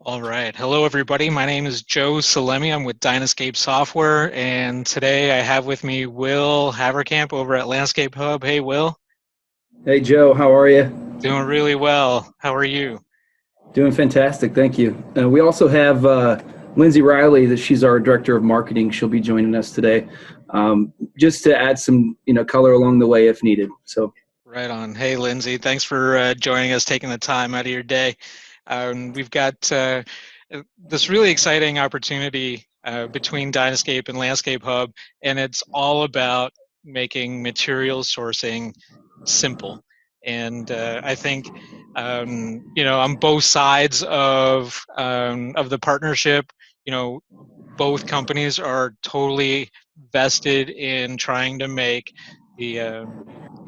All right. Hello, everybody. My name is Joe Salemi. I'm with DynaSCAPE Software, and today I have with me Will Haverkamp over at LandscapeHub. Hey, Will. Hey, Joe. How are you? Doing really well. How are you? Doing fantastic. Thank you. We also have Lindsay Riley. That she's our director of marketing. She'll be joining us today, just to add some color along the way if needed. So. Right on. Hey, Lindsay. Thanks for joining us, taking the time out of your day. We've got this really exciting opportunity between DynaSCAPE and LandscapeHub, and it's all about making material sourcing simple. And I think, on both sides of the partnership, both companies are totally vested in trying to make the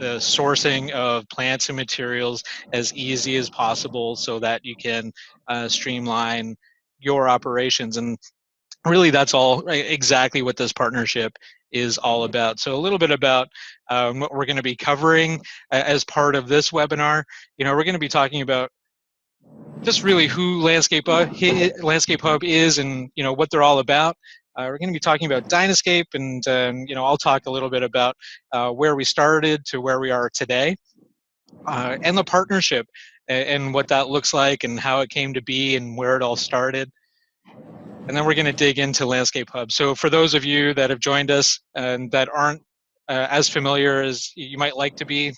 sourcing of plants and materials as easy as possible so that you can streamline your operations. And really that's all exactly what this partnership is all about. So a little bit about what we're going to be covering as part of this webinar. We're going to be talking about just really who LandscapeHub is and what they're all about. We're going to be talking about DynaSCAPE, and I'll talk a little bit about where we started to where we are today, and the partnership and what that looks like and how it came to be and where it all started. And then we're going to dig into LandscapeHub. So for those of you that have joined us and that aren't as familiar as you might like to be,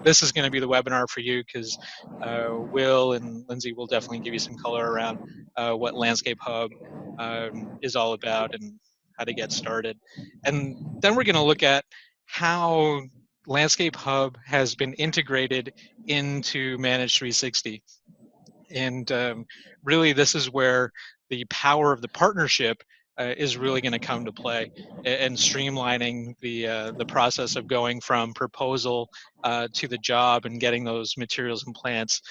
this is going to be the webinar for you, because Will and Lindsay will definitely give you some color around what LandscapeHub is all about and how to get started. And then we're going to look at how LandscapeHub has been integrated into Manage 360. And really this is where the power of the partnership is really going to come to play, and streamlining the process of going from proposal to the job and getting those materials and plants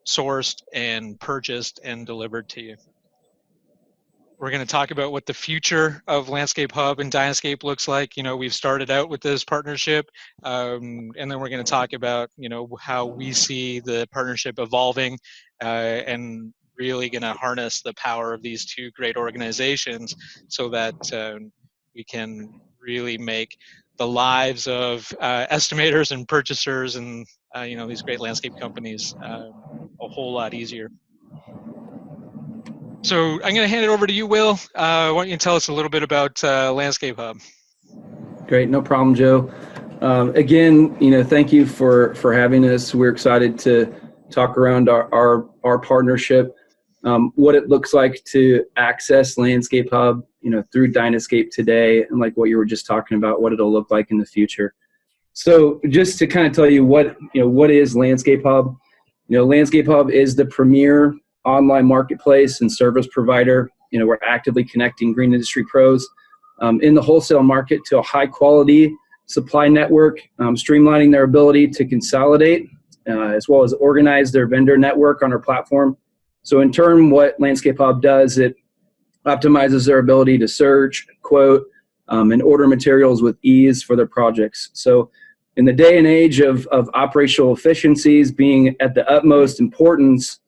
sourced and purchased and delivered to you. We're going to talk about what the future of LandscapeHub and DynaSCAPE looks like. We've started out with this partnership, and then we're going to talk about how we see the partnership evolving, and really going to harness the power of these two great organizations so that we can really make the lives of estimators and purchasers and these great landscape companies a whole lot easier. So I'm going to hand it over to you, Will. Why don't you tell us a little bit about LandscapeHub? Great, no problem, Joe. Again, thank you for having us. We're excited to talk around our partnership, what it looks like to access LandscapeHub, through DynaSCAPE today, and like what you were just talking about, what it'll look like in the future. So just to kind of tell you what is LandscapeHub. LandscapeHub is the premier online marketplace and service provider. We're actively connecting green industry pros in the wholesale market to a high quality supply network, streamlining their ability to consolidate, as well as organize their vendor network on our platform. So in turn, what LandscapeHub does, it optimizes their ability to search, quote, and order materials with ease for their projects. So in the day and age of operational efficiencies being at the utmost importance,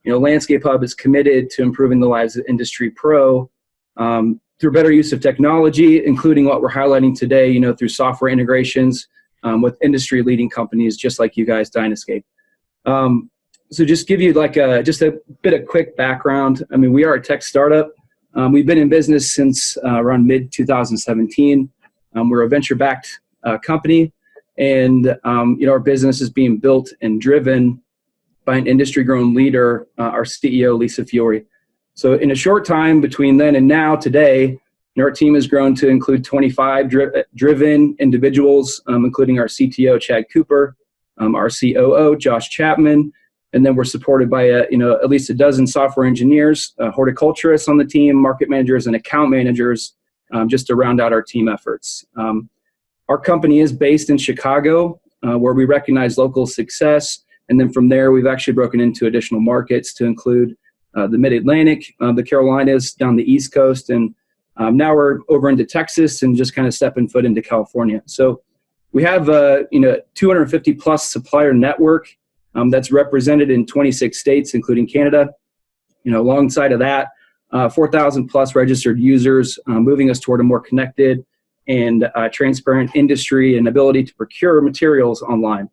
LandscapeHub is committed to improving the lives of industry pro through better use of technology, including what we're highlighting today, through software integrations with industry-leading companies just like you guys, DynaSCAPE. So just give you just a bit of quick background. We are a tech startup. We've been in business since around mid-2017. We're a venture-backed company, and our business is being built and driven by an industry-grown leader, our CEO, Lisa Fiore. So in a short time between then and now, today, our team has grown to include 25 driven individuals, including our CTO, Chad Cooper, our COO, Josh Chapman, and then we're supported by at least a dozen software engineers, horticulturists on the team, market managers, and account managers, just to round out our team efforts. Our company is based in Chicago, where we recognize local success. And then from there, we've actually broken into additional markets to include the Mid-Atlantic, the Carolinas, down the East Coast, and now we're over into Texas and just kind of stepping foot into California. So we have a 250 plus supplier network that's represented in 26 states, including Canada. Alongside of that, 4,000 plus registered users, moving us toward a more connected and transparent industry and ability to procure materials online.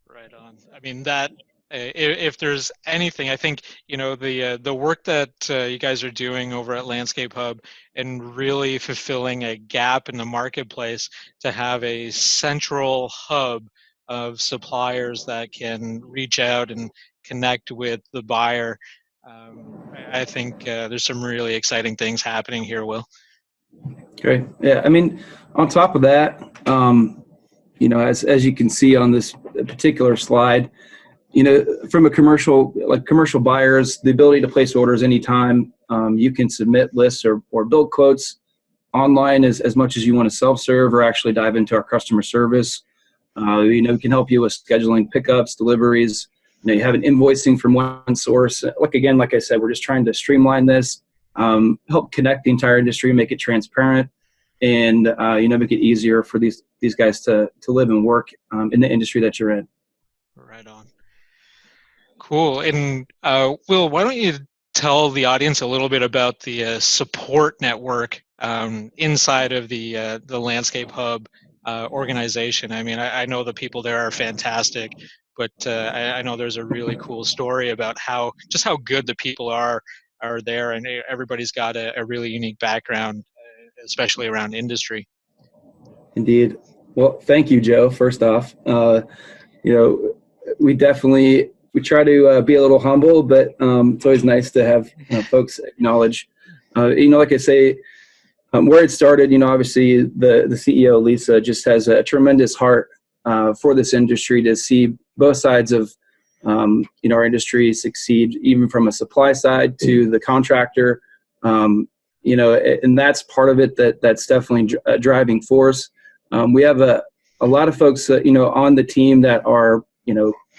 Right on. I mean, that if there's anything, I think the work that you guys are doing over at LandscapeHub and really fulfilling a gap in the marketplace to have a central hub of suppliers that can reach out and connect with the buyer. I think there's some really exciting things happening here, Will. Great. Yeah. I mean, on top of that, as you can see on this particular slide, from a commercial buyers, the ability to place orders anytime. You can submit lists or build quotes online as much as you want to self-serve or actually dive into our customer service. We can help you with scheduling pickups, deliveries. You have an invoicing from one source. Like I said, we're just trying to streamline this, help connect the entire industry, make it transparent, and make it easier for these guys to live and work in the industry that you're in. Right on. Cool. And Will, why don't you tell the audience a little bit about the support network inside of the LandscapeHub organization? I mean, I know the people there are fantastic, but I know there's a really cool story about how good the people are there, and everybody's got a really unique background, especially around industry. Indeed. Well, thank you, Joe. First off, we try to be a little humble, but it's always nice to have folks acknowledge. Like I say, where it started, obviously the CEO, Lisa, just has a tremendous heart for this industry to see both sides of our industry succeed, even from a supply side to the contractor. And that's part of it that's definitely a driving force. We have a lot of folks on the team that are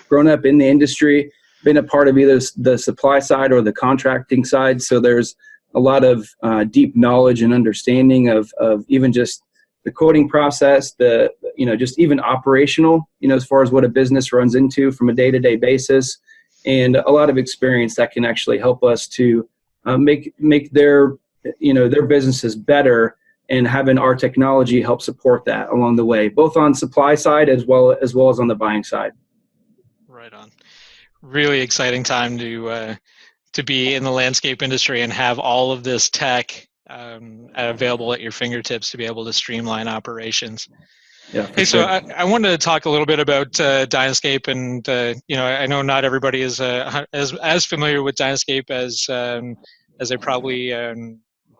grown up in the industry, been a part of either the supply side or the contracting side. So there's a lot of deep knowledge and understanding of even just the quoting process, just even operational, as far as what a business runs into from a day-to-day basis, and a lot of experience that can actually help us to make their businesses better, and having our technology help support that along the way, both on supply side as well as on the buying side. Right on. Really exciting time to be in the landscape industry and have all of this tech available at your fingertips to be able to streamline operations. Yeah. Hey, sure. so I wanted to talk a little bit about DynaSCAPE, and I know not everybody is as familiar with DynaSCAPE as they probably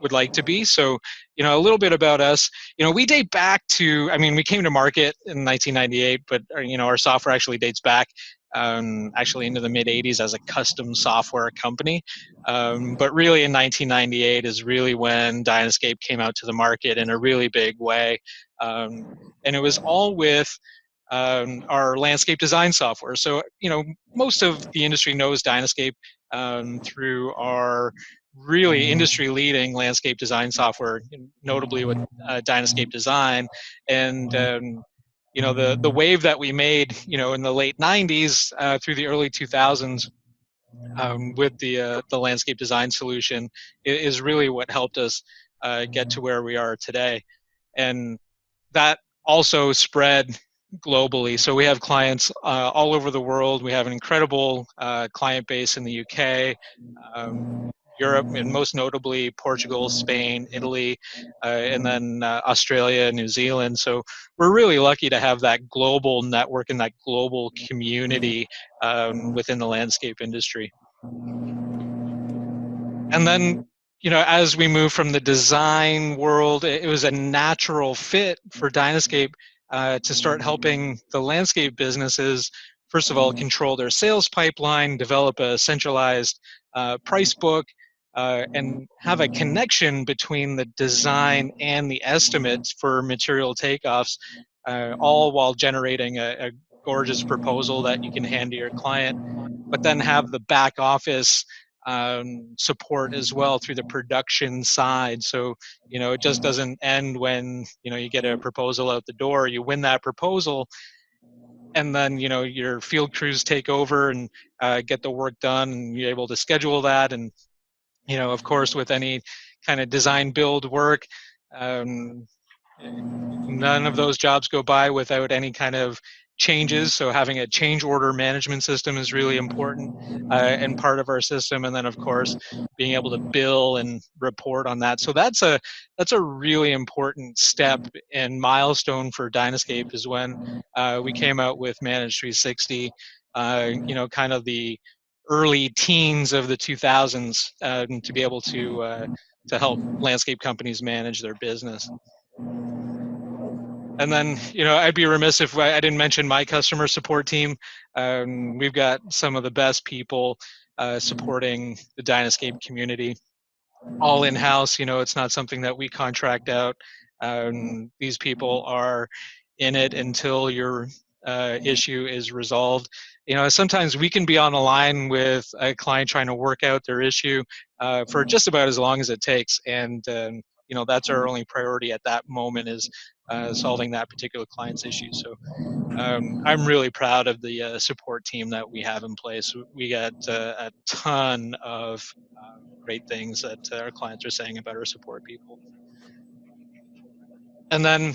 would like to be. So, a little bit about us. We date back to, we came to market in 1998, but our software actually dates back actually into the mid 80s as a custom software company. But really in 1998 is really when DynaSCAPE came out to the market in a really big way. And it was all with our landscape design software. So, most of the industry knows DynaSCAPE through our really industry-leading landscape design software, notably with DynaSCAPE Design. And the wave that we made, in the late 90s through the early 2000s with the landscape design solution is really what helped us get to where we are today. And that also spread globally. So we have clients all over the world. We have an incredible client base in the UK, Europe, and most notably Portugal, Spain, Italy, and then Australia, New Zealand. So we're really lucky to have that global network and that global community within the landscape industry. And then, as we move from the design world, it was a natural fit for DynaSCAPE to start helping the landscape businesses, first of all, control their sales pipeline, develop a centralized price book, and have a connection between the design and the estimates for material takeoffs, all while generating a gorgeous proposal that you can hand to your client, but then have the back office support as well through the production side. So, it just doesn't end when, you get a proposal out the door, you win that proposal, and then, your field crews take over and get the work done, and you're able to schedule that. And, of course, with any kind of design build work, none of those jobs go by without any kind of changes. So having a change order management system is really important and part of our system. And then, of course, being able to bill and report on that. So that's a really important step and milestone for DynaSCAPE, is when we came out with Manage 360, kind of the early teens of the 2000s, to be able to help landscape companies manage their business. And then, I'd be remiss if I didn't mention my customer support team. We've got some of the best people supporting the DynaSCAPE community, all in-house. It's not something that we contract out. These people are in it until your issue is resolved. Sometimes we can be on a line with a client trying to work out their issue for just about as long as it takes. And that's our only priority at that moment, is solving that particular client's issue. So I'm really proud of the support team that we have in place. We got a ton of great things that our clients are saying about our support people. And then,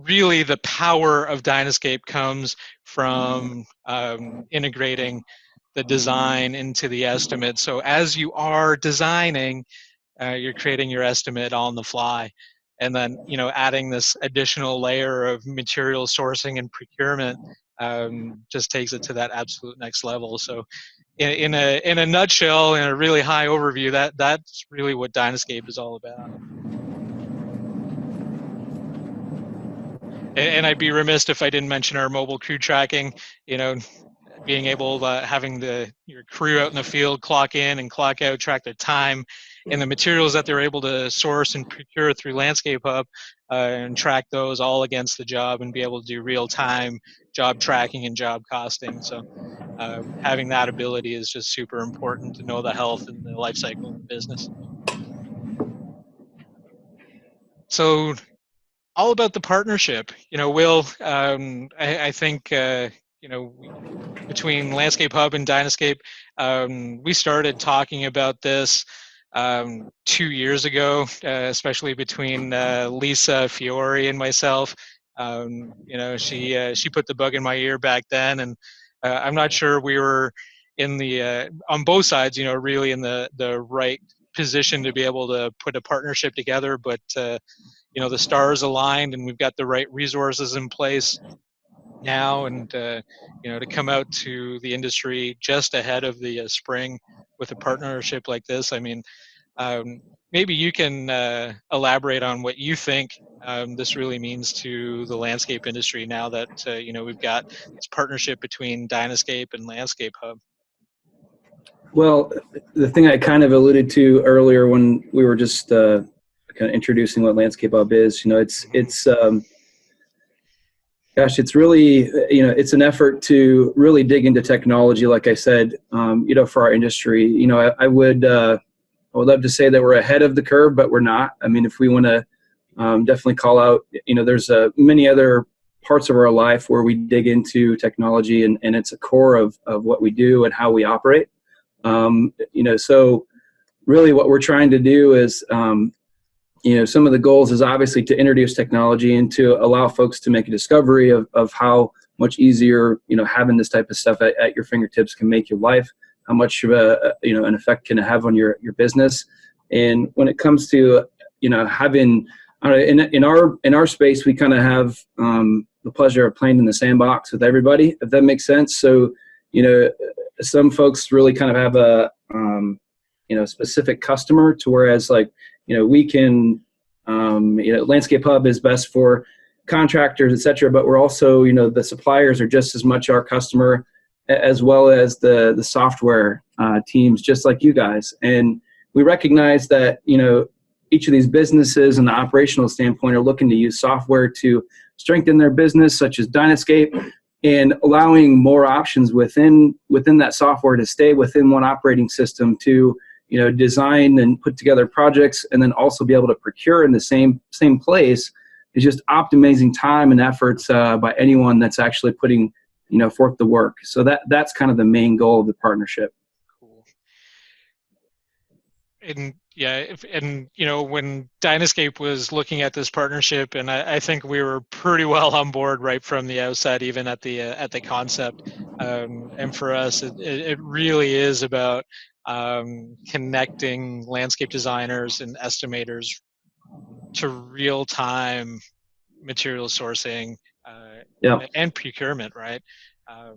really the power of DynaSCAPE comes from integrating the design into the estimate. So as you are designing, you're creating your estimate on the fly. And then, adding this additional layer of material sourcing and procurement just takes it to that absolute next level. So in a nutshell, in a really high overview, that's really what DynaSCAPE is all about. And I'd be remiss if I didn't mention our mobile crew tracking. Being able to having your crew out in the field clock in and clock out, track their time, and the materials that they're able to source and procure through LandscapeHub, and track those all against the job, and be able to do real-time job tracking and job costing. So having that ability is just super important to know the health and the life cycle of the business. So all about the partnership. Will, I think, between LandscapeHub and DynaSCAPE, we started talking about this 2 years ago, especially between Lisa Fiore and myself. She put the bug in my ear back then, and I'm not sure we were in the on both sides, really in the right position to be able to put a partnership together. But the stars aligned, and we've got the right resources in place now, and to come out to the industry just ahead of the spring with a partnership like this. I mean, maybe you can elaborate on what you think this really means to the landscape industry now that we've got this partnership between DynaSCAPE and LandscapeHub. Well, the thing I kind of alluded to earlier when we were just kind of introducing what LandscapeHub is, it's really, it's an effort to really dig into technology, like I said, for our industry. I would love to say that we're ahead of the curve, but we're not. I mean, if we want to definitely call out, there's many other parts of our life where we dig into technology, and it's a core of what we do and how we operate. So really what we're trying to do is, some of the goals is obviously to introduce technology and to allow folks to make a discovery of how much easier, having this type of stuff at your fingertips can make your life, how much of an effect can it have on your business. And when it comes to, having, in our space, we kind of have the pleasure of playing in the sandbox with everybody, if that makes sense. So, some folks really kind of have a, specific customer, to whereas we can, LandscapeHub is best for contractors, et cetera, but we're also, the suppliers are just as much our customer, as well as the software teams, just like you guys. And we recognize that, each of these businesses and the operational standpoint are looking to use software to strengthen their business, such as DynaSCAPE. and allowing more options within that software to stay within one operating system to, design and put together projects, and then also be able to procure in the same place, is just optimizing time and efforts by anyone that's actually putting forth the work. So that's kind of the main goal of the partnership. Cool. And yeah, and when DynaSCAPE was looking at this partnership, and I think we were pretty well on board right from the outset, even at the concept. And for us, it really is about connecting landscape designers and estimators to real-time material sourcing Yeah. and procurement, right?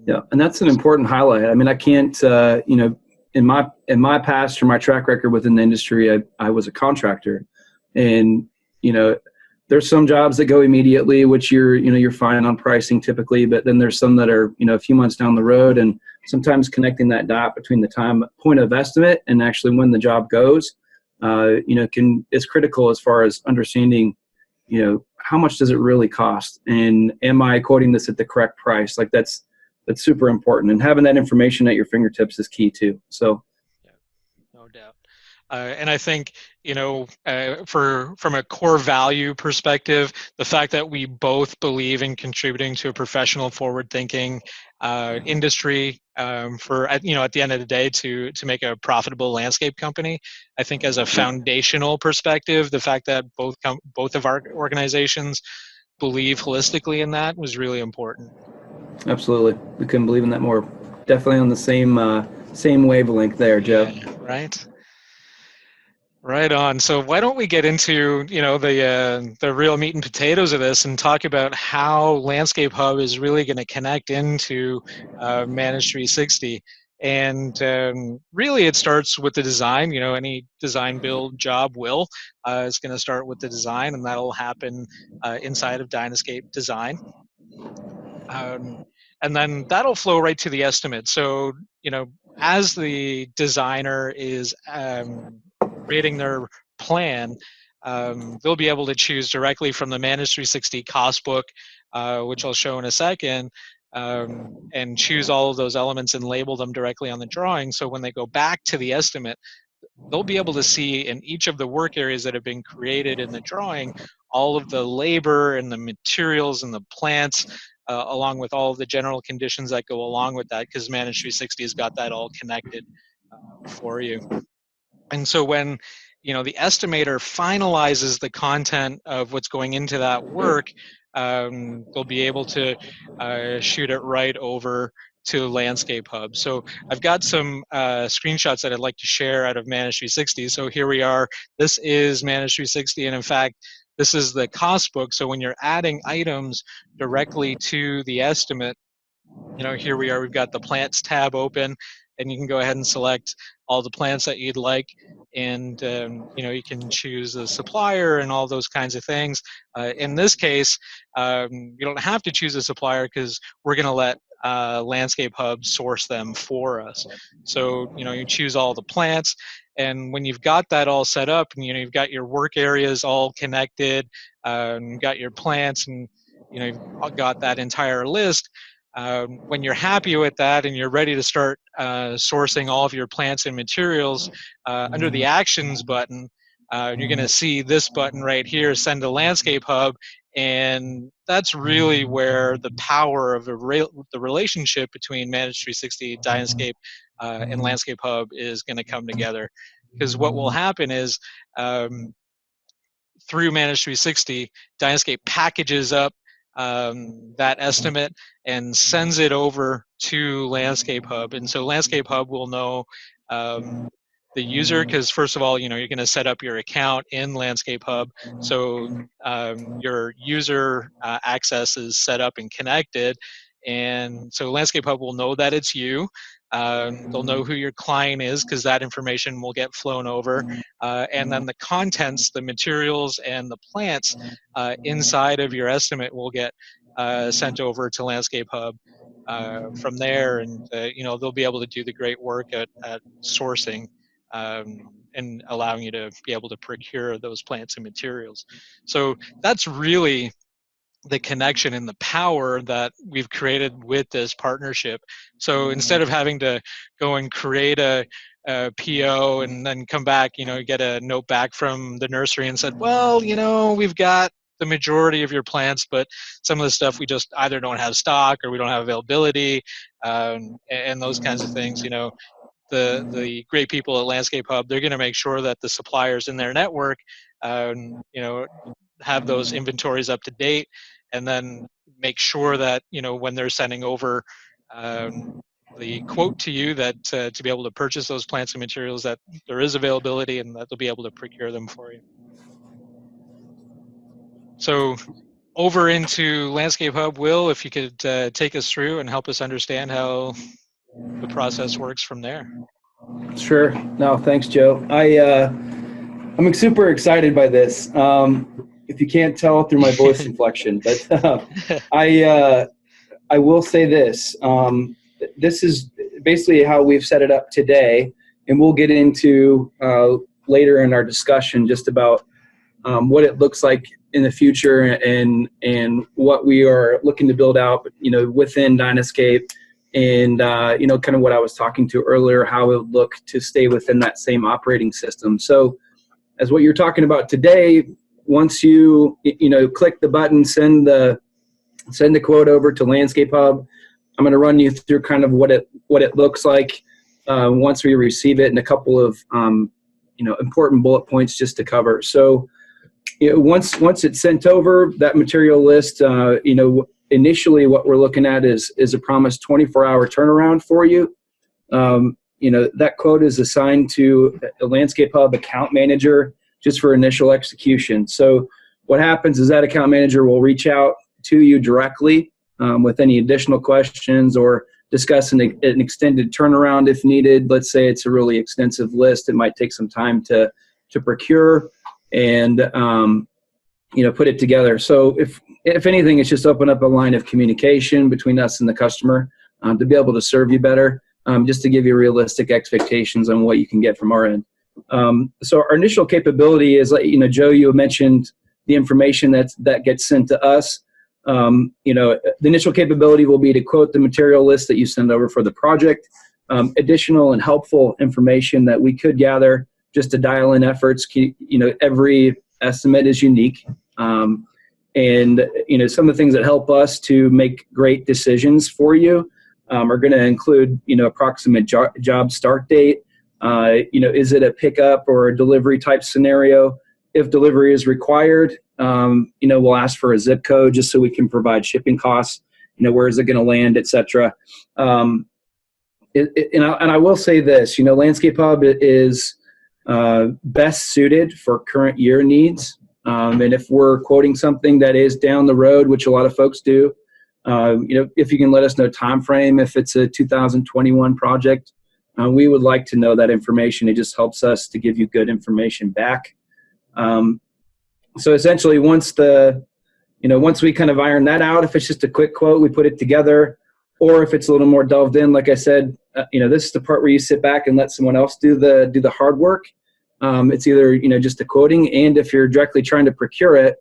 Yeah, and that's an important highlight. I mean, I can't, in my past or my track record within the industry, I was a contractor, and there's some jobs that go immediately, which you're fine on pricing typically, but then there's some that are a few months down the road, and sometimes connecting that dot between the point of estimate and actually when the job goes, is critical as far as understanding, how much does it really cost, and am I quoting this at the correct price? Like that's super important, and having that information at your fingertips is key too. So, yeah, no doubt. And I think, from a core value perspective, the fact that we both believe in contributing to a professional, forward-thinking industry at the end of the day to make a profitable landscape company, I think as a foundational perspective, the fact that both of our organizations believe holistically in that was really important. absolutely, we couldn't believe in that more. Definitely on the same wavelength there, Joe. Yeah, right. Right on. So why don't we get into the real meat and potatoes of this and talk about how LandscapeHub is really going to connect into Manage 360. And really, it starts with the design. Any design build job will is going to start with the design, and that'll happen inside of DynaSCAPE Design. And then that'll flow right to the estimate. So as the designer is creating their plan, they'll be able to choose directly from the Manage 360 cost book, which I'll show in a second, and choose all of those elements and label them directly on the drawing. So when they go back to the estimate, they'll be able to see in each of the work areas that have been created in the drawing all of the labor and the materials and the plants, along with all of the general conditions that go along with that, because Manage 360 has got that all connected for you. And so when the estimator finalizes the content of what's going into that work, they'll be able to shoot it right over to LandscapeHub. So I've got some screenshots that I'd like to share out of Manage 360. So here we are. This is Manage 360, and in fact, this is the cost book. So when you're adding items directly to the estimate, here we are. We've got the plants tab open, and you can go ahead and select all the plants that you'd like, and you can choose a supplier and all those kinds of things. In this case, you don't have to choose a supplier because we're going to let LandscapeHub source them for us. So you choose all the plants, and when you've got that all set up, and you've got your work areas all connected, you've got your plants, and you've got that entire list. When you're happy with that and you're ready to start sourcing all of your plants and materials, under the Actions button, you're going to see this button right here, Send to LandscapeHub, and that's really where the power of the relationship between Manage 360, DynaSCAPE, and LandscapeHub is going to come together. Because what will happen is, through Manage 360, DynaSCAPE packages up that estimate and sends it over to LandscapeHub. And so LandscapeHub will know the user, because first of all, you're going to set up your account in LandscapeHub. So your user access is set up and connected. And so LandscapeHub will know that it's you. They'll know who your client is, because that information will get flown over. And then the contents, the materials, and the plants inside of your estimate will get sent over to LandscapeHub from there. And they'll be able to do the great work at sourcing and allowing you to be able to procure those plants and materials. So that's really the connection and the power that we've created with this partnership. So instead of having to go and create a PO and then come back, get a note back from the nursery and said, well, we've got the majority of your plants, but some of the stuff we just either don't have stock or we don't have availability, and those kinds of things. The great people at LandscapeHub, they're going to make sure that the suppliers in their network, have those inventories up to date, and then make sure that when they're sending over the quote to you, that to be able to purchase those plants and materials, that there is availability and that they'll be able to procure them for you. So over into LandscapeHub, Will, if you could take us through and help us understand how the process works from there. Sure. No, thanks, Joe. I'm super excited by this. If you can't tell through my voice inflection, but I will say this. This is basically how we've set it up today, and we'll get into later in our discussion just about what it looks like in the future and what we are looking to build out, within DynaSCAPE, and kind of what I was talking to earlier, how it would look to stay within that same operating system. So, as what you're talking about today, once you click the button, send the quote over to LandscapeHub, I'm going to run you through kind of what it looks like once we receive it, and a couple of important bullet points just to cover. So once it's sent over, that material list, initially what we're looking at is a promised 24-hour turnaround for you. That quote is assigned to a LandscapeHub account manager just for initial execution. So what happens is that account manager will reach out to you directly with any additional questions, or discuss an extended turnaround if needed. Let's say it's a really extensive list. It might take some time to procure and put it together. So if anything, it's just open up a line of communication between us and the customer to be able to serve you better, just to give you realistic expectations on what you can get from our end. So our initial capability is, Joe, you mentioned the information that gets sent to us. The initial capability will be to quote the material list that you send over for the project, additional and helpful information that we could gather just to dial in efforts. Every estimate is unique. And some of the things that help us to make great decisions for you are going to include, approximate job start date. Is it a pickup or a delivery type scenario? If delivery is required, we'll ask for a zip code just so we can provide shipping costs. Where is it going to land, et cetera. And I will say this, LandscapeHub is best suited for current year needs. And if we're quoting something that is down the road, which a lot of folks do, if you can let us know time frame, if it's a 2021 project, we would like to know that information. It just helps us to give you good information back. So essentially, once we kind of iron that out, if it's just a quick quote, we put it together, or if it's a little more delved in, like I said, this is the part where you sit back and let someone else do the hard work. It's either just the quoting, and if you're directly trying to procure it,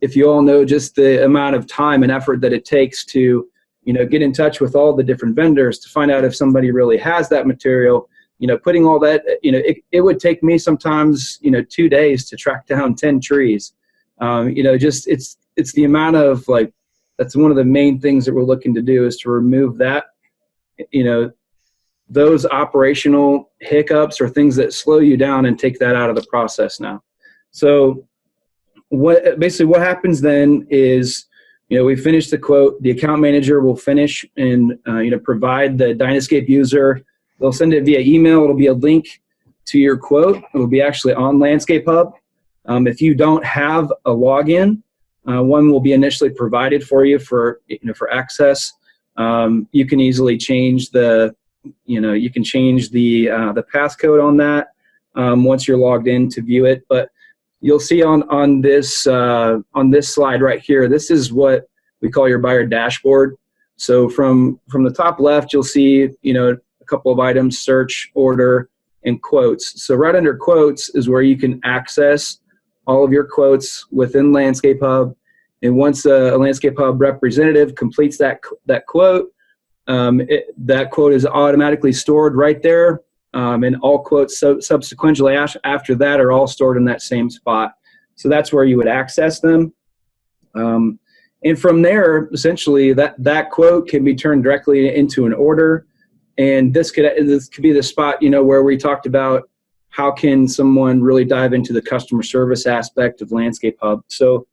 if you all know just the amount of time and effort that it takes to get in touch with all the different vendors to find out if somebody really has that material, putting all that, it would take me sometimes 2 days to track down 10 trees. Just it's the amount of, that's one of the main things that we're looking to do, is to remove that, those operational hiccups or things that slow you down, and take that out of the process now. So what happens then is, we finish the quote, the account manager will finish and provide the DynaSCAPE user. They'll send it via email. It'll be a link to your quote. It'll be actually on LandscapeHub. If you don't have a login, one will be initially provided for you for access. You can easily change the passcode on that once you're logged in to view it. But you'll see on this slide right here, this is what we call your buyer dashboard. So from the top left, you'll see a couple of items: search, order, and quotes. So right under quotes is where you can access all of your quotes within LandscapeHub, And once a LandscapeHub representative completes that quote, that quote is automatically stored right there, and all quotes subsequently after that are all stored in that same spot. So that's where you would access them. And from there, essentially, that quote can be turned directly into an order. And this could be the spot, where we talked about how can someone really dive into the customer service aspect of LandscapeHub. So,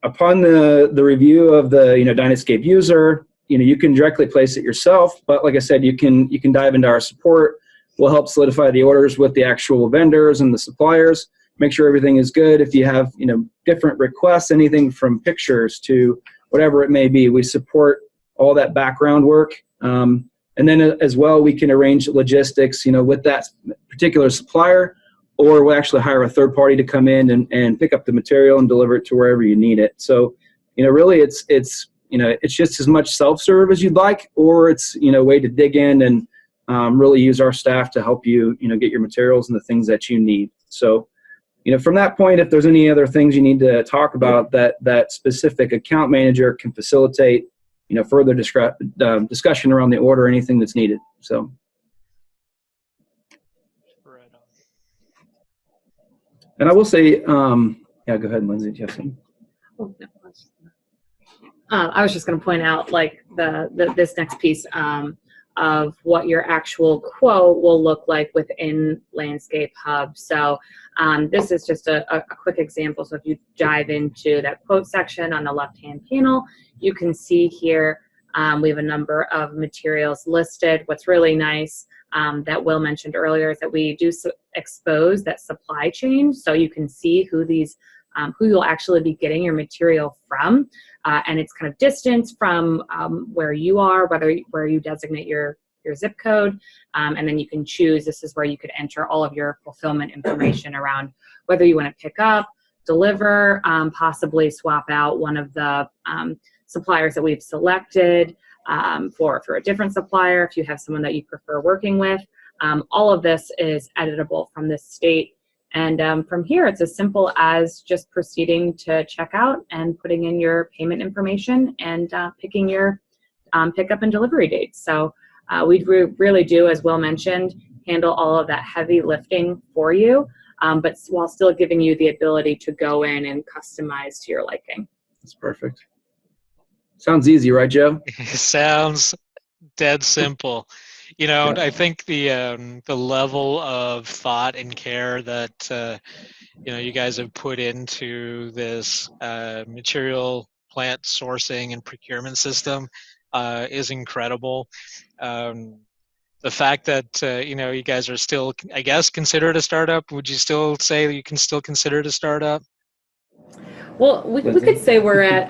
upon the review of the DynaSCAPE user, you can directly place it yourself. But like I said, you can dive into our support. We'll help solidify the orders with the actual vendors and the suppliers. Make sure everything is good. If you have different requests, anything from pictures to whatever it may be, we support all that background work. And then as well, we can arrange logistics, with that particular supplier, or we'll actually hire a third party to come in and pick up the material and deliver it to wherever you need it. So, really it's just as much self-serve as you'd like, or it's, a way to dig in and really use our staff to help you, get your materials and the things that you need. So, from that point, if there's any other things you need to talk about that specific account manager can facilitate, further discussion around the order, or anything that's needed. So. Right on. And I will say, yeah, go ahead, Lindsay. Do you have something? Oh, no. I was just going to point out, like, this next piece of what your actual quote will look like within LandscapeHub. So this is just a quick example. So if you dive into that quote section on the left-hand panel, you can see here we have a number of materials listed. What's really nice that Will mentioned earlier is that we do expose that supply chain, so you can see who you'll actually be getting your material from, and it's kind of distance from where you are, where you designate your zip code, and then you can choose. This is where you could enter all of your fulfillment information around whether you want to pick up, deliver, possibly swap out one of the suppliers that we've selected for a different supplier if you have someone that you prefer working with. All of this is editable from this state. And from here, it's as simple as just proceeding to checkout and putting in your payment information and picking your pickup and delivery dates. So we really do, as Will mentioned, handle all of that heavy lifting for you, but while still giving you the ability to go in and customize to your liking. That's perfect. Sounds easy, right, Joe? Sounds dead simple. Yeah. I think the level of thought and care that you guys have put into this material plant sourcing and procurement system is incredible. The fact that you guys are still, I guess, considered a startup. Would you still say you can still consider it a startup? Well, we could say we're at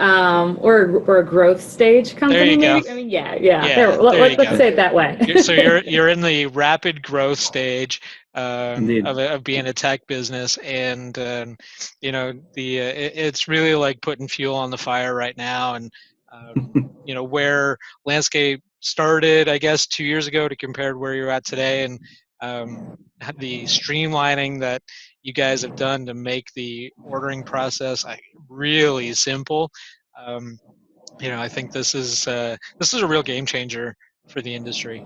we're a growth stage company. There you maybe. go. I mean, yeah. Let's say it that way. So you're in the rapid growth stage Indeed. of being a tech business, and it's really like putting fuel on the fire right now. And where Landscape started, I guess, 2 years ago to compare to where you're at today, and the streamlining that you guys have done to make the ordering process really simple. I think this is a real game changer for the industry.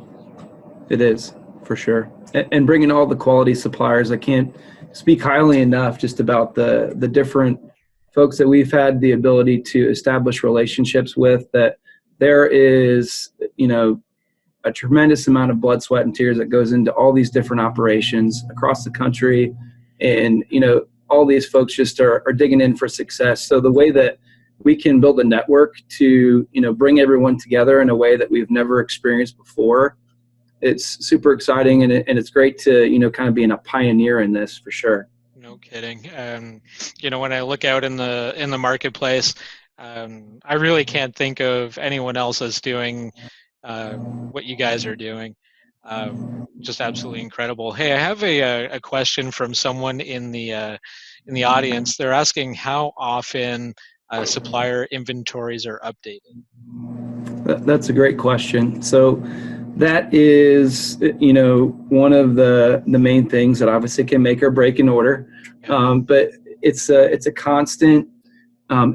It is, for sure. And bringing all the quality suppliers, I can't speak highly enough just about the different folks that we've had the ability to establish relationships with, that there is, a tremendous amount of blood, sweat, and tears that goes into all these different operations across the country. And, all these folks just are digging in for success. So the way that we can build a network to, bring everyone together in a way that we've never experienced before, it's super exciting. And it's great to, kind of being a pioneer in this, for sure. No kidding. When I look out in the marketplace, I really can't think of anyone else that's doing what you guys are doing. Just absolutely incredible. Hey, I have a question from someone in the audience. They're asking how often supplier inventories are updated. That's a great question. So that is, one of the main things that obviously can make or break an order. But it's a constant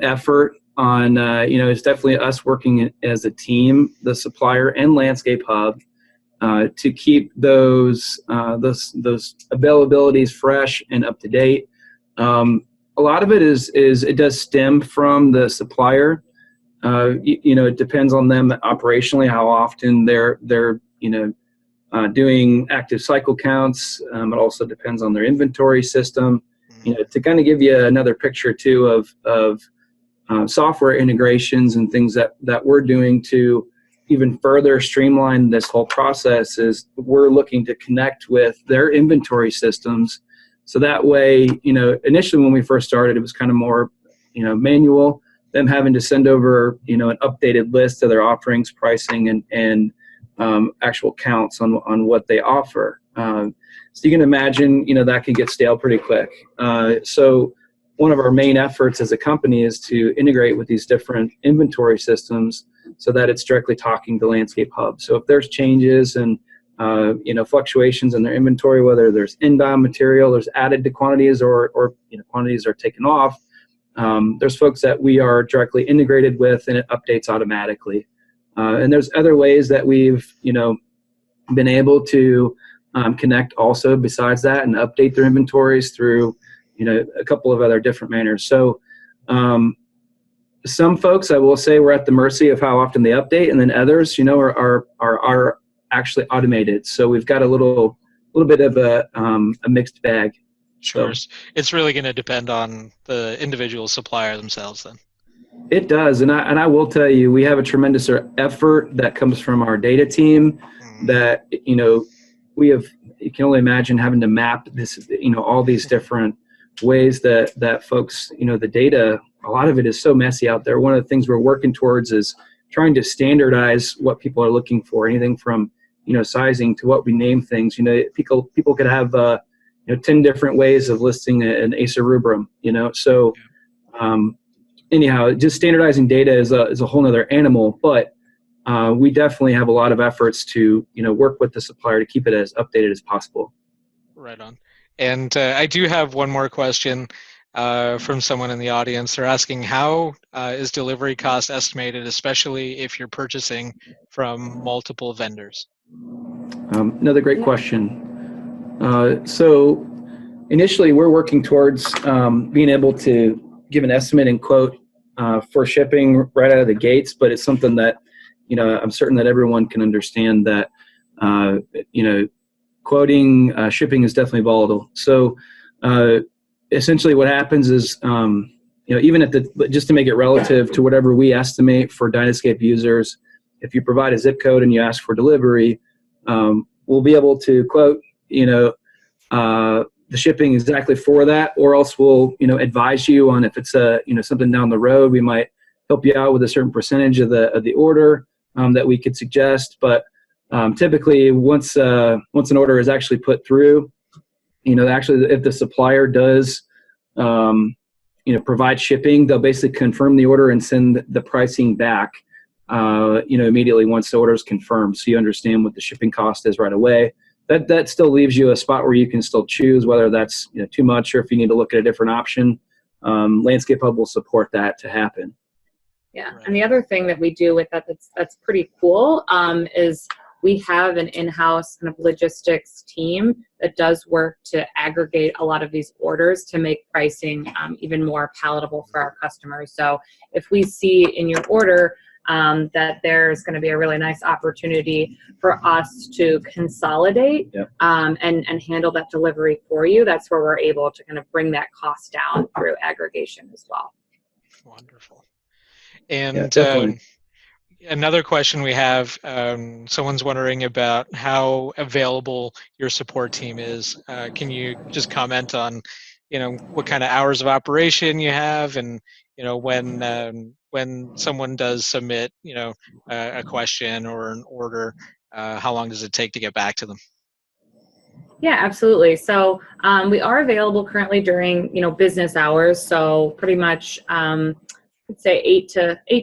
effort on, it's definitely us working as a team, the supplier and LandscapeHub, to keep those availabilities fresh and up to date. A lot of it is it does stem from the supplier. It depends on them operationally, how often they're doing active cycle counts. It also depends on their inventory system. To kind of give you another picture too of software integrations and things that we're doing to even further streamline this whole process is we're looking to connect with their inventory systems. So that way, initially when we first started, it was kind of more, manual, them having to send over, an updated list of their offerings, pricing, and actual counts on what they offer. So you can imagine, that can get stale pretty quick. So one of our main efforts as a company is to integrate with these different inventory systems so that it's directly talking to LandscapeHub. So if there's changes and fluctuations in their inventory, whether there's inbound material, there's added to quantities, or quantities are taken off, there's folks that we are directly integrated with, and it updates automatically. And there's other ways that we've been able to connect also besides that and update their inventories through a couple of other different manners. So some folks, I will say, we're at the mercy of how often they update, and then others, are actually automated. So we've got a little bit of a mixed bag. Sure. So it's really going to depend on the individual supplier themselves then. it does. And I will tell you, we have a tremendous effort that comes from our data team that, we have, you can only imagine having to map this, all these different ways that folks, the data, a lot of it is so messy out there. One of the things we're working towards is trying to standardize what people are looking for, anything from, sizing to what we name things. People could have, 10 different ways of listing an Acer rubrum, so anyhow, just standardizing data is a whole nother animal, but we definitely have a lot of efforts to, work with the supplier to keep it as updated as possible. Right on. And I do have one more question from someone in the audience. They're asking, how is delivery cost estimated, especially if you're purchasing from multiple vendors? Another great question. So initially, we're working towards being able to give an estimate and quote for shipping right out of the gates, but it's something that, I'm certain that everyone can understand that, quoting shipping is definitely volatile. So essentially what happens is, even just to make it relative to whatever we estimate for DynaSCAPE users, if you provide a zip code and you ask for delivery, we'll be able to quote, the shipping exactly for that, or else we'll, advise you on if it's something down the road. We might help you out with a certain percentage of the order that we could suggest. But typically, once an order is actually put through, actually, if the supplier does, provide shipping, they'll basically confirm the order and send the pricing back, immediately once the order is confirmed. So you understand what the shipping cost is right away. That still leaves you a spot where you can still choose whether that's too much or if you need to look at a different option. LandscapeHub will support that to happen. Yeah, and the other thing that we do with that's pretty cool is we have an in-house kind of logistics team that does work to aggregate a lot of these orders to make pricing even more palatable for our customers. So if we see in your order that there's going to be a really nice opportunity for us to consolidate and handle that delivery for you, that's where we're able to kind of bring that cost down through aggregation as well. Wonderful. And another question we have, someone's wondering about how available your support team is. Can you just comment on, what kind of hours of operation you have, and when someone does submit, a question or an order, how long does it take to get back to them? Yeah, absolutely. So we are available currently during, business hours. So pretty much, I'd say 8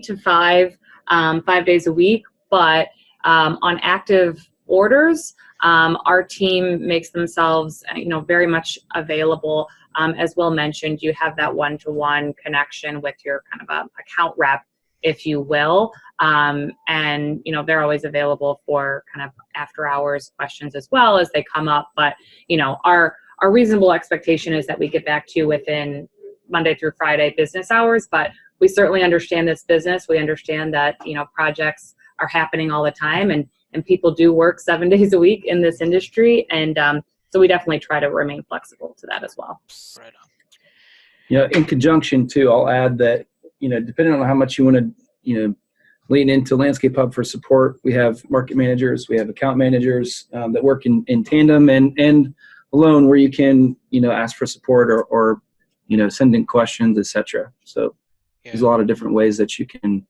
to 5, 5 days a week. But on active orders, Our team makes themselves, very much available. As Will mentioned, you have that one-to-one connection with your kind of account rep, if you will. And, they're always available for kind of after hours questions as well as they come up. But, our reasonable expectation is that we get back to you within Monday through Friday business hours, but we certainly understand this business. We understand that, projects are happening all the time, and people do work 7 days a week in this industry. And so we definitely try to remain flexible to that as well. Right on. Yeah, in conjunction too, I'll add that, depending on how much you want to, lean into LandscapeHub for support, we have market managers, we have account managers that work in tandem and alone, where you can, ask for support or send in questions, etc. So there's a lot of different ways that you can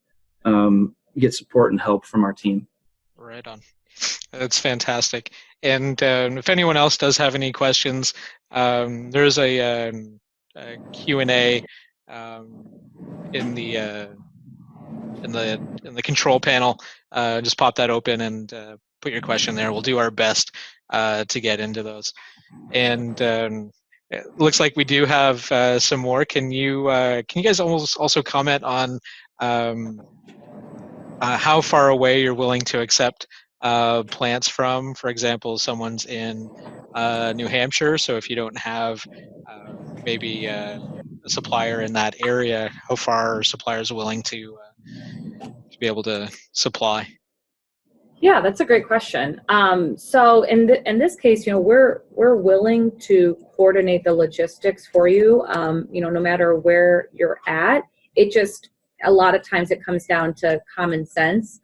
get support and help from our team. Right on. That's fantastic. And if anyone else does have any questions, there's a Q&A in the control panel. Just pop that open and put your question there. We'll do our best to get into those. And it looks like we do have some more. Can you guys also comment on how far away you're willing to accept plants from? For example, someone's in New Hampshire, so if you don't have maybe a supplier in that area, how far are suppliers willing to be able to supply? Yeah, that's a great question. So in this case, we're willing to coordinate the logistics for you. No matter where you're at, it just a lot of times it comes down to common sense.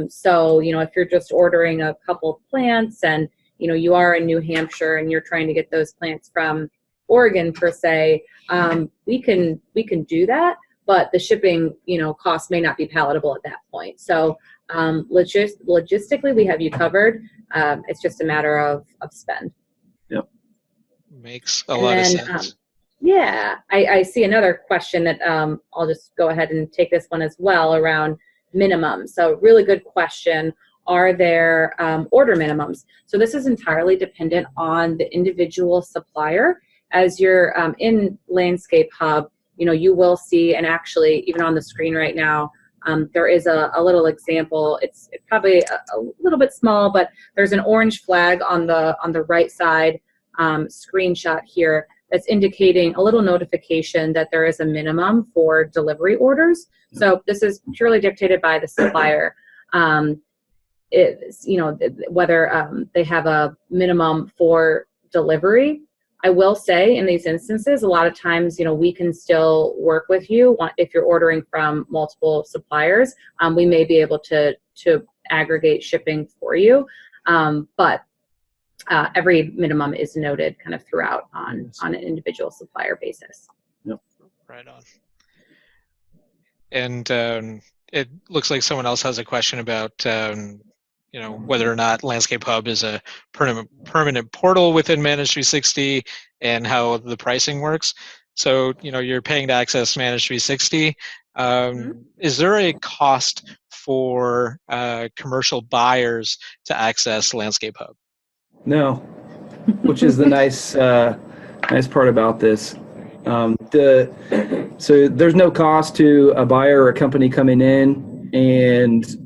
So if you're just ordering a couple plants and you are in New Hampshire and you're trying to get those plants from Oregon per se, we can do that, but the shipping cost may not be palatable at that point. So logistically, we have you covered. It's just a matter of spend. Yep. Makes a lot of sense. Yeah, I see another question that I'll just go ahead and take this one as well around minimum. So really good question. Are there order minimums? So this is entirely dependent on the individual supplier. As you're in LandscapeHub, you will see, and actually even on the screen right now, there is a little example. It's probably a little bit small, but there's an orange flag on the right side screenshot here that's indicating a little notification that there is a minimum for delivery orders. So this is purely dictated by the supplier. Whether they have a minimum for delivery. I will say in these instances, a lot of times, we can still work with you if you're ordering from multiple suppliers. We may be able to aggregate shipping for you, but every minimum is noted kind of throughout on an individual supplier basis. Yep. Right on. And it looks like someone else has a question about whether or not LandscapeHub is a permanent portal within Manage 360 and how the pricing works. So, you're paying to access Manage 360. Is there a cost for commercial buyers to access LandscapeHub? No, which is the nice part about this. So there's no cost to a buyer or a company coming in, and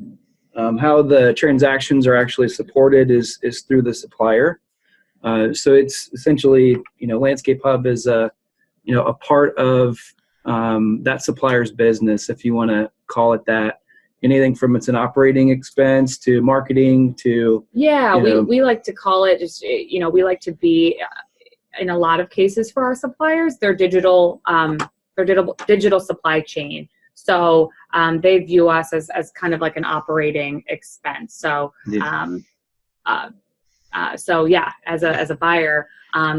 how the transactions are actually supported is through the supplier. So it's essentially, LandscapeHub is a part of that supplier's business, if you want to call it that. Anything from it's an operating expense to marketing to we like to call it just we like to be in a lot of cases for our suppliers they're digital supply chain. So they view us as kind of like an operating expense. So as a buyer,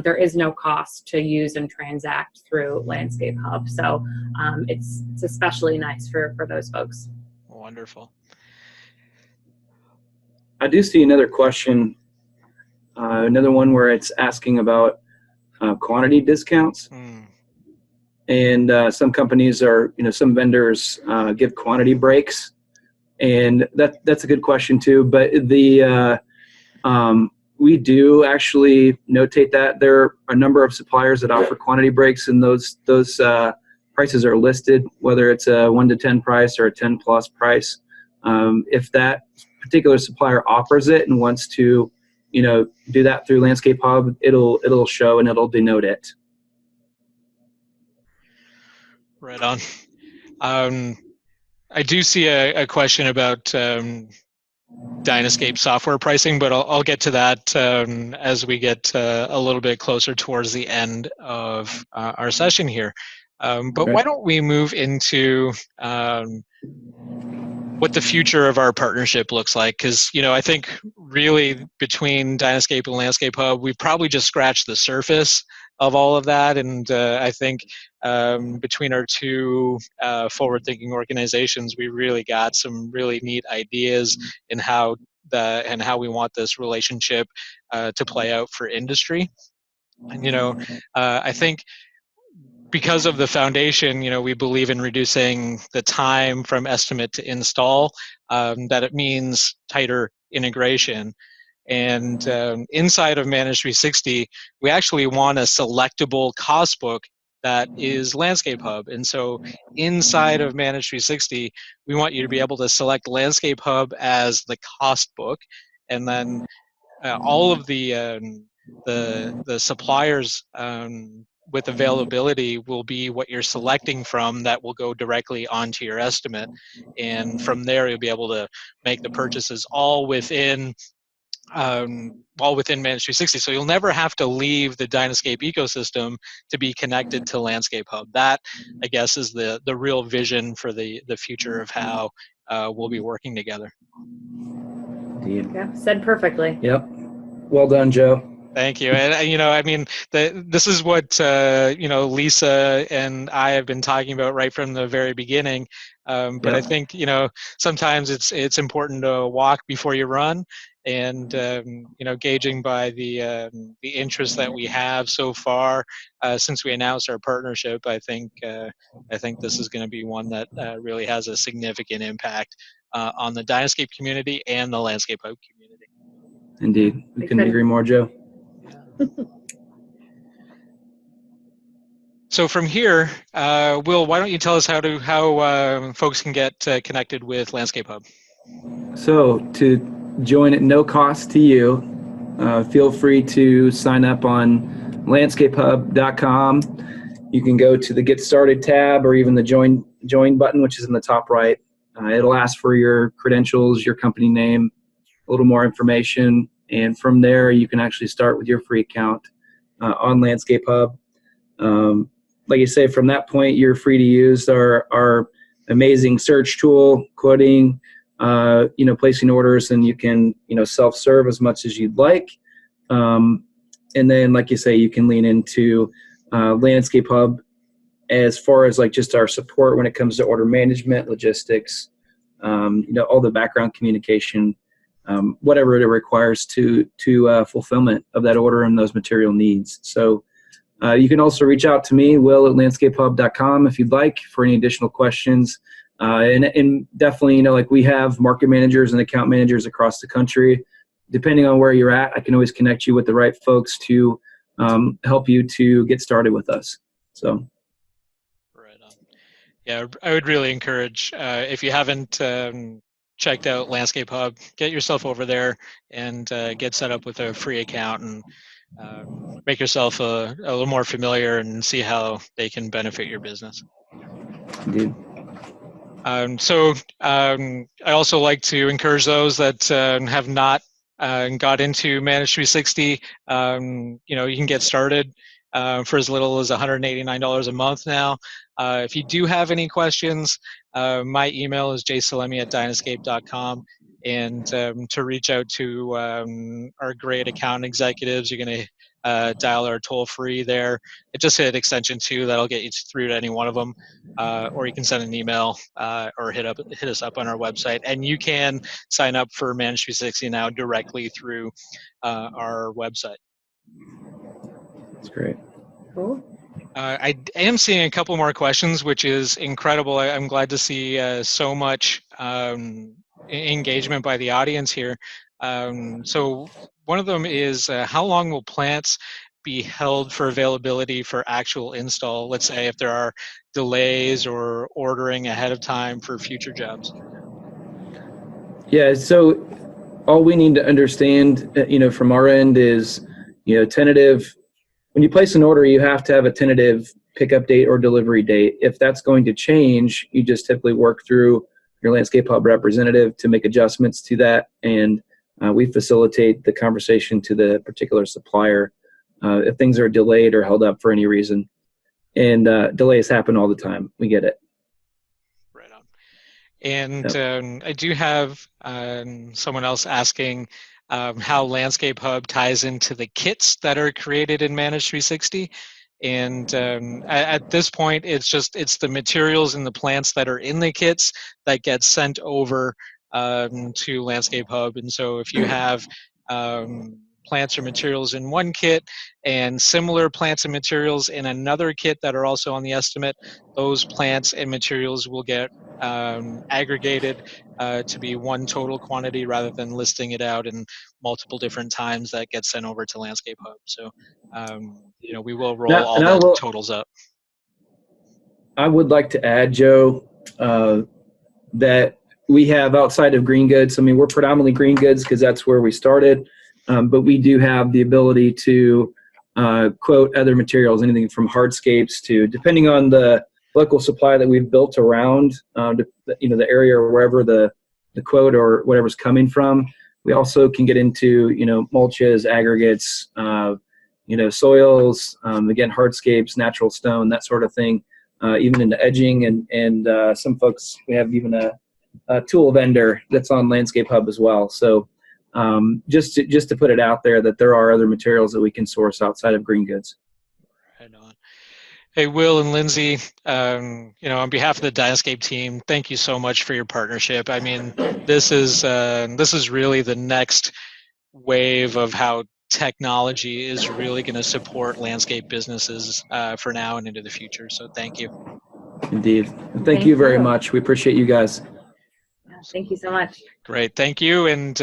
there is no cost to use and transact through LandscapeHub. So it's especially nice for those folks. Wonderful. I do see another question, another one where it's asking about quantity discounts. And some companies some vendors give quantity breaks, and that's a good question too. But we do actually notate that. There are a number of suppliers that offer quantity breaks, and those prices are listed, whether it's a 1 to 10 price or a 10 plus price. If that particular supplier offers it and wants to, do that through LandscapeHub, it'll show and it'll denote it. Right on. I do see a question about DynaSCAPE software pricing, but I'll get to that as we get a little bit closer towards the end of our session here. But why don't we move into what the future of our partnership looks like? Because I think really between DynaSCAPE and LandscapeHub, we've probably just scratched the surface of all of that, and I think between our two forward-thinking organizations, we really got some really neat ideas in how we want this relationship to play out for industry. And I think because of the foundation, we believe in reducing the time from estimate to install, that it means tighter integration. And inside of Manage 360, we actually want a selectable cost book that is LandscapeHub. And so inside of Manage 360, we want you to be able to select LandscapeHub as the cost book, and then all of the suppliers with availability will be what you're selecting from that will go directly onto your estimate. And from there, you'll be able to make the purchases all within Manage 360. So you'll never have to leave the DynaSCAPE ecosystem to be connected to LandscapeHub. That, I guess, is the real vision for the future of how we'll be working together. Indeed. Yeah, said perfectly. Yep. Well done, Joe. Thank you. And this is what Lisa and I have been talking about right from the very beginning. But I think sometimes it's important to walk before you run, and gauging by the interest that we have so far since we announced our partnership, I think this is going to be one that really has a significant impact on the DynaSCAPE community and the LandscapeHub community. Indeed, we couldn't agree more, Joe. So from here, Will, why don't you tell us how folks can get connected with LandscapeHub? So to join at no cost to you, feel free to sign up on LandscapeHub.com. You can go to the Get Started tab or even the Join button, which is in the top right. It'll ask for your credentials, your company name, a little more information, and from there you can actually start with your free account on LandscapeHub. Like you say, from that point, you're free to use our amazing search tool, quoting, placing orders, and you can, self-serve as much as you'd like. And then, like you say, you can lean into LandscapeHub as far as like just our support when it comes to order management, logistics, all the background communication, whatever it requires to fulfillment of that order and those material needs. So you can also reach out to me, Will, at LandscapeHub.com if you'd like for any additional questions. And definitely, we have market managers and account managers across the country. Depending on where you're at, I can always connect you with the right folks to help you to get started with us. So. Right on. Yeah, I would really encourage, if you haven't checked out LandscapeHub, get yourself over there and get set up with a free account and make yourself a little more familiar and see how they can benefit your business. Indeed. I also like to encourage those that have not got into Manage 360. You can get started for as little as $189 a month now. If you do have any questions, my email is jsalemi@dynascape.com. And to reach out to our great account executives, you're going to dial our toll free there. Just hit extension 2. That'll get you through to any one of them. Or you can send an email or hit us up on our website. And you can sign up for Manage 360 now directly through our website. That's great. Cool. I am seeing a couple more questions, which is incredible. I'm glad to see so much engagement by the audience here. So One of them is how long will plants be held for availability for actual install? Let's say if there are delays or ordering ahead of time for future jobs. Yeah, so all we need to understand, from our end is, tentative. When you place an order, you have to have a tentative pickup date or delivery date. If that's going to change, you just typically work through your LandscapeHub representative to make adjustments to that, and we facilitate the conversation to the particular supplier if things are delayed or held up for any reason. And delays happen all the time. We get it. Right on. And Yep. I do have someone else asking how LandscapeHub ties into the kits that are created in Manage 360. And at this point, it's the materials and the plants that are in the kits that get sent over to LandscapeHub. And so if you have plants or materials in one kit and similar plants and materials in another kit that are also on the estimate, those plants and materials will get aggregated to be one total quantity rather than listing it out in multiple different times that gets sent over to LandscapeHub. So we will roll Now, all and the totals up. I would like to add, Joe, that we have outside of green goods. I mean, we're predominantly green goods because that's where we started, but we do have the ability to quote other materials, anything from hardscapes to, depending on the local supply that we've built around, the area or wherever the quote or whatever's coming from. We also can get into, mulches, aggregates, soils, again, hardscapes, natural stone, that sort of thing, even into edging, and some folks, we have even a tool vendor that's on LandscapeHub as well. So just to put it out there that there are other materials that we can source outside of green goods. Right on. Hey, Will and Lindsay, on behalf of the Dinoscape team, thank you so much for your partnership. I mean, this is really the next wave of how technology is really going to support landscape businesses for now and into the future. So thank you. Indeed. Thank you very much. We appreciate you guys. Yeah, thank you so much. Great. Thank you. And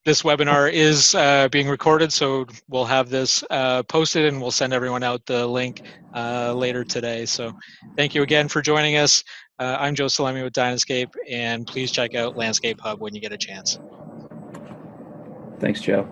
this webinar is being recorded, so we'll have this posted and we'll send everyone out the link later today. So thank you again for joining us. I'm Joe Salemi with DynaSCAPE, and please check out LandscapeHub when you get a chance. Thanks, Joe.